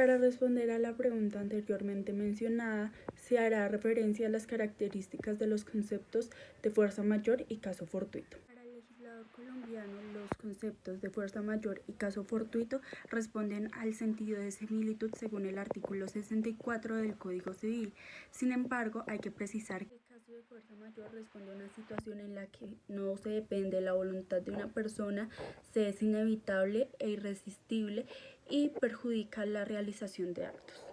Para responder a la pregunta anteriormente mencionada, se hará referencia a las características de los conceptos de fuerza mayor y caso fortuito. Para el legislador colombiano, los conceptos de fuerza mayor y caso fortuito responden al sentido de similitud según el artículo 64 del Código Civil. Sin embargo, hay que precisar que el caso de fuerza mayor responde a una situación en la que no se depende de la voluntad de una persona, se es inevitable e irresistible y perjudica la realización de actos.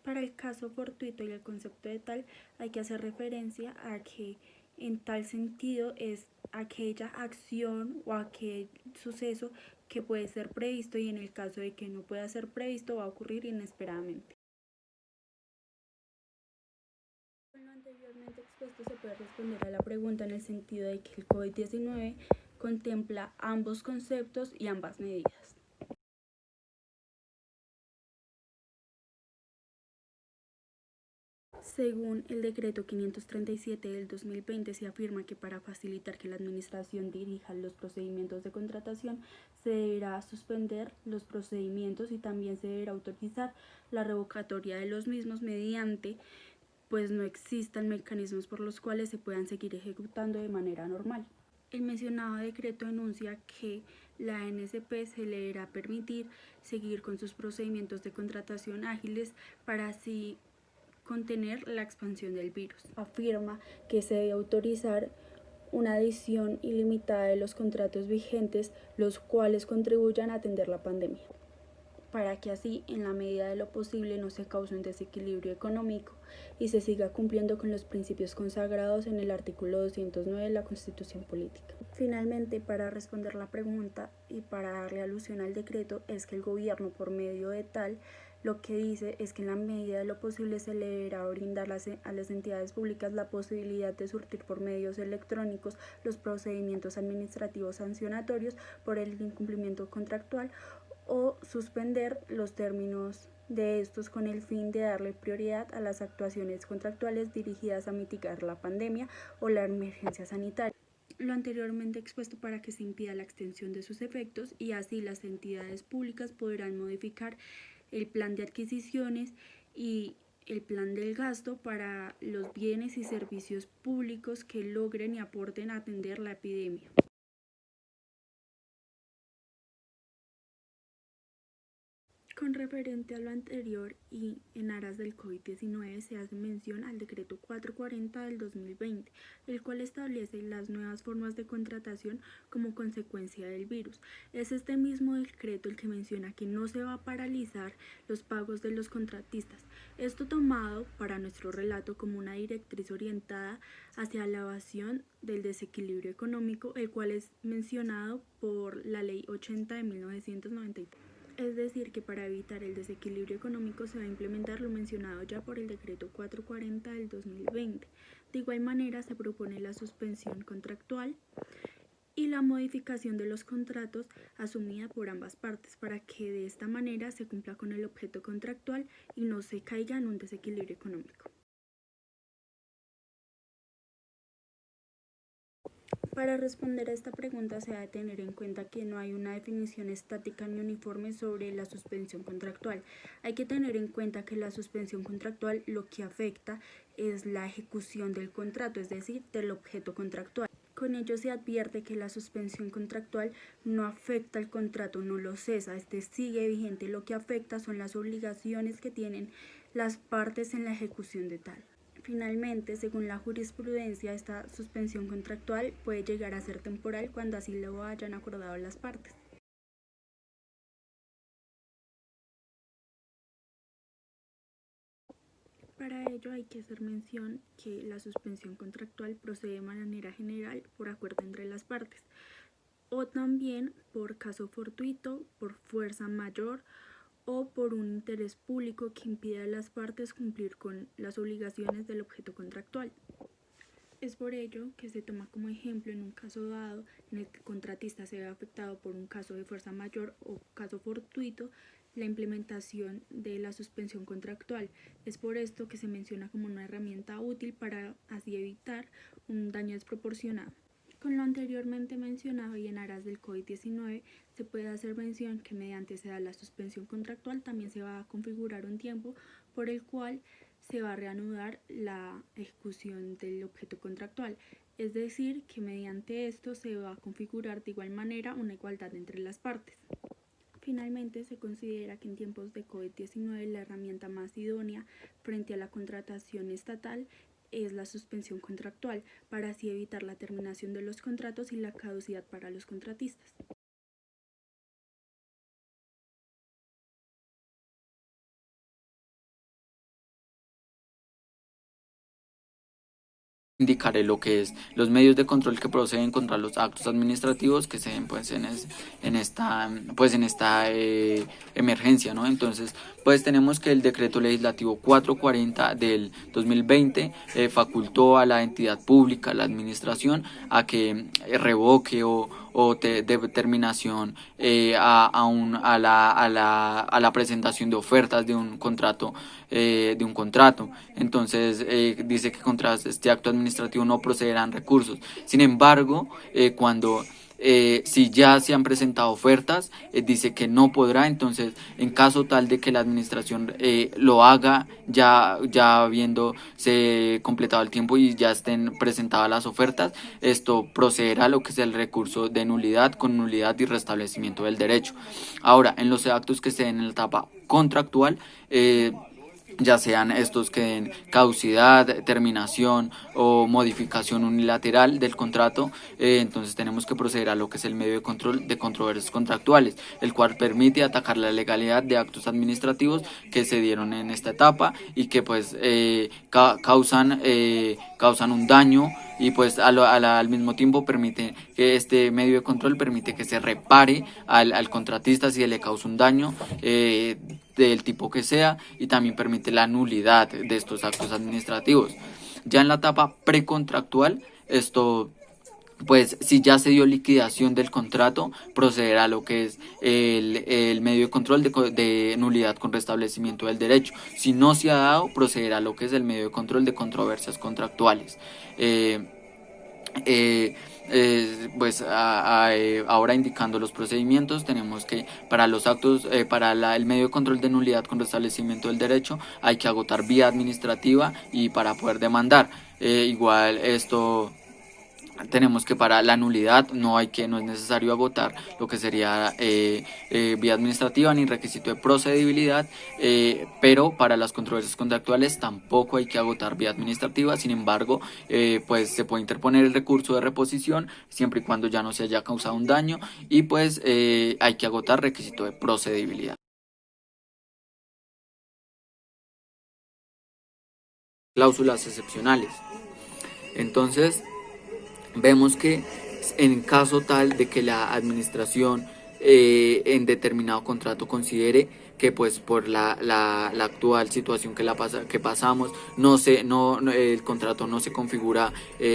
Para el caso fortuito y el concepto de tal, hay que hacer referencia a que en tal sentido es aquella acción o aquel suceso que puede ser previsto y en el caso de que no pueda ser previsto va a ocurrir inesperadamente. Con lo anteriormente expuesto se puede responder a la pregunta en el sentido de que el COVID-19 contempla ambos conceptos y ambas medidas. Según el decreto 537 del 2020, se afirma que para facilitar que la administración dirija los procedimientos de contratación, se deberá suspender los procedimientos y también se deberá autorizar la revocatoria de los mismos mediante pues no existan mecanismos por los cuales se puedan seguir ejecutando de manera normal. El mencionado decreto enuncia que la ANSP se le deberá permitir seguir con sus procedimientos de contratación ágiles para así contener la expansión del virus. Afirma que se debe autorizar una adición ilimitada de los contratos vigentes, los cuales contribuyan a atender la pandemia, para que así, en la medida de lo posible, no se cause un desequilibrio económico y se siga cumpliendo con los principios consagrados en el artículo 209 de la Constitución Política. Finalmente, para responder la pregunta y para darle alusión al decreto, es que el gobierno, por medio de tal, lo que dice es que en la medida de lo posible se le deberá brindar a las entidades públicas la posibilidad de surtir por medios electrónicos los procedimientos administrativos sancionatorios por el incumplimiento contractual o suspender los términos de estos con el fin de darle prioridad a las actuaciones contractuales dirigidas a mitigar la pandemia o la emergencia sanitaria. Lo anteriormente expuesto para que se impida la extensión de sus efectos y así las entidades públicas podrán modificar el plan de adquisiciones y el plan del gasto para los bienes y servicios públicos que logren y aporten a atender la epidemia. Con referente a lo anterior y en aras del COVID-19 se hace mención al decreto 440 del 2020, el cual establece las nuevas formas de contratación como consecuencia del virus. Es este mismo decreto el que menciona que no se va a paralizar los pagos de los contratistas. Esto tomado para nuestro relato como una directriz orientada hacia la evasión del desequilibrio económico, el cual es mencionado por la Ley 80 de 1993. Es decir, que para evitar el desequilibrio económico se va a implementar lo mencionado ya por el decreto 440 del 2020. De igual manera, se propone la suspensión contractual y la modificación de los contratos asumida por ambas partes para que de esta manera se cumpla con el objeto contractual y no se caiga en un desequilibrio económico. Para responder a esta pregunta se debe tener en cuenta que no hay una definición estática ni uniforme sobre la suspensión contractual. Hay que tener en cuenta que la suspensión contractual lo que afecta es la ejecución del contrato, es decir, del objeto contractual. Con ello se advierte que la suspensión contractual no afecta el contrato, no lo cesa, sigue vigente. Lo que afecta son las obligaciones que tienen las partes en la ejecución de tal. Finalmente, según la jurisprudencia, esta suspensión contractual puede llegar a ser temporal cuando así lo hayan acordado las partes. Para ello hay que hacer mención que la suspensión contractual procede de manera general por acuerdo entre las partes o también por caso fortuito, por fuerza mayor o por un interés público que impida a las partes cumplir con las obligaciones del objeto contractual. Es por ello que se toma como ejemplo en un caso dado en el que el contratista se ve afectado por un caso de fuerza mayor o caso fortuito la implementación de la suspensión contractual. Es por esto que se menciona como una herramienta útil para así evitar un daño desproporcionado. Con lo anteriormente mencionado y en aras del COVID-19, se puede hacer mención que mediante se da la suspensión contractual también se va a configurar un tiempo por el cual se va a reanudar la ejecución del objeto contractual. Es decir, que mediante esto se va a configurar de igual manera una igualdad entre las partes. Finalmente, se considera que en tiempos de COVID-19 la herramienta más idónea frente a la contratación estatal es la suspensión contractual, para así evitar la terminación de los contratos y la caducidad para los contratistas. Indicaré lo que es los medios de control que proceden contra los actos administrativos que se den pues en esta emergencia, ¿no? Entonces pues tenemos que el decreto legislativo 440 del 2020 facultó a la entidad pública, a la administración, a que revoque o de determinación a la presentación de ofertas de un contrato. Entonces dice que contra este acto administrativo no procederán recursos. Sin embargo, si ya se han presentado ofertas, dice que no podrá. Entonces, en caso tal de que la administración lo haga ya habiéndose completado el tiempo y ya estén presentadas las ofertas, esto procederá a lo que es el recurso de nulidad, con nulidad y restablecimiento del derecho. Ahora, en los actos que se den en la etapa contractual, ya sean estos que den caducidad, terminación o modificación unilateral del contrato, entonces tenemos que proceder a lo que es el medio de control de controversias contractuales, el cual permite atacar la legalidad de actos administrativos que se dieron en esta etapa y que pues causan un daño, y pues al mismo tiempo permite que este medio de control permite que se repare al contratista si le causa un daño del tipo que sea, y también permite la nulidad de estos actos administrativos. Ya en la etapa precontractual, esto pues si ya se dio liquidación del contrato, procederá a lo que es el medio de control de nulidad con restablecimiento del derecho. Si no se ha dado, procederá a lo que es el medio de control de controversias contractuales. Ahora indicando los procedimientos, tenemos que para los actos, el medio de control de nulidad con restablecimiento del derecho, hay que agotar vía administrativa y para poder demandar. Igual esto tenemos que para la nulidad no es necesario agotar lo que sería vía administrativa ni requisito de procedibilidad, pero para las controversias contractuales tampoco hay que agotar vía administrativa. Sin embargo, pues se puede interponer el recurso de reposición siempre y cuando ya no se haya causado un daño, y pues hay que agotar requisito de procedibilidad. Cláusulas excepcionales. Entonces vemos que en caso tal de que la administración en determinado contrato considere que pues por la actual situación que pasamos el contrato no se configura,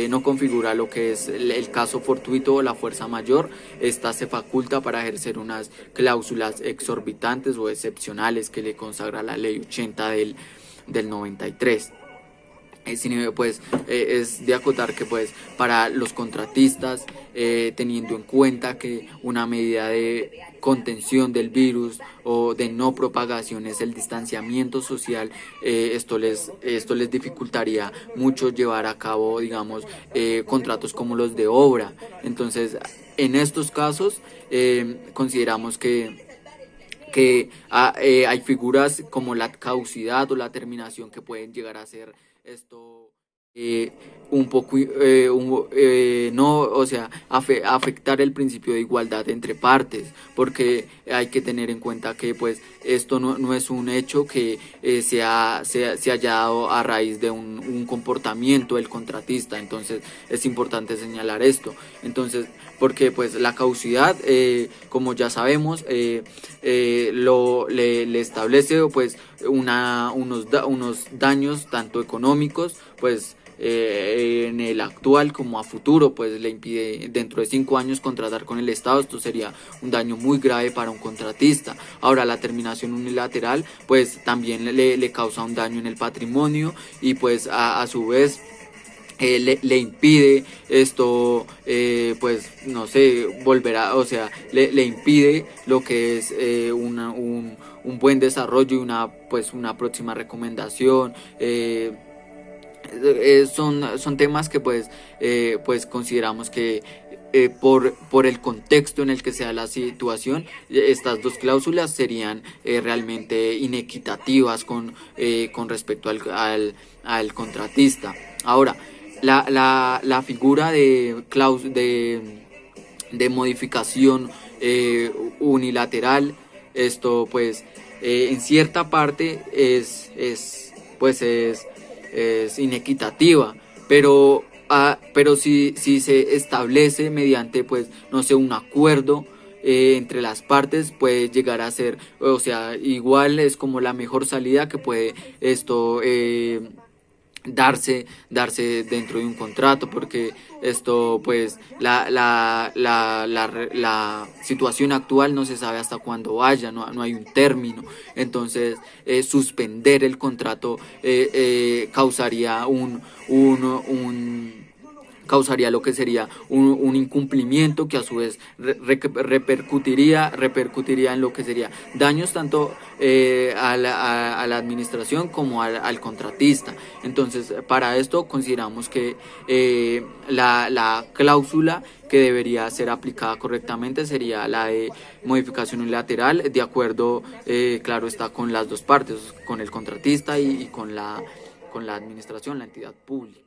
no configura lo que es el caso fortuito o la fuerza mayor, esta se faculta para ejercer unas cláusulas exorbitantes o excepcionales que le consagra la ley 80 del 93. Es de acotar que pues para los contratistas, teniendo en cuenta que una medida de contención del virus o de no propagación es el distanciamiento social, esto les dificultaría mucho llevar a cabo, digamos, contratos como los de obra. Entonces, en estos casos, consideramos que hay figuras como la caducidad o la terminación que pueden llegar a ser esto afectar el principio de igualdad entre partes, porque hay que tener en cuenta que pues esto no es un hecho que se haya dado a raíz de un comportamiento del contratista. Entonces es importante señalar esto. Entonces, porque pues la caducidad, como ya sabemos, le establece pues unos daños tanto económicos, pues en el actual como a futuro, pues le impide dentro de 5 años contratar con el Estado. Esto sería un daño muy grave para un contratista. Ahora, la terminación unilateral pues también le causa un daño en el patrimonio, y pues a su vez le impide esto, pues no sé, o sea, le impide lo que es un buen desarrollo y una próxima recomendación. Son temas que pues consideramos que por el contexto en el que se da la situación, estas dos cláusulas serían realmente inequitativas con respecto al contratista. Ahora, la figura de modificación unilateral, esto pues en cierta parte es inequitativa, pero si se establece mediante, pues, no sé, un acuerdo entre las partes, puede llegar a ser, o sea, igual es como la mejor salida que puede esto darse dentro de un contrato, porque esto pues la situación actual no se sabe hasta cuándo vaya, no hay un término. Entonces suspender el contrato causaría lo que sería un incumplimiento que a su vez repercutiría en lo que sería daños tanto a la administración como al contratista. Entonces, para esto consideramos que la cláusula que debería ser aplicada correctamente sería la de modificación unilateral, de acuerdo, claro está, con las dos partes, con el contratista y con la administración, la entidad pública.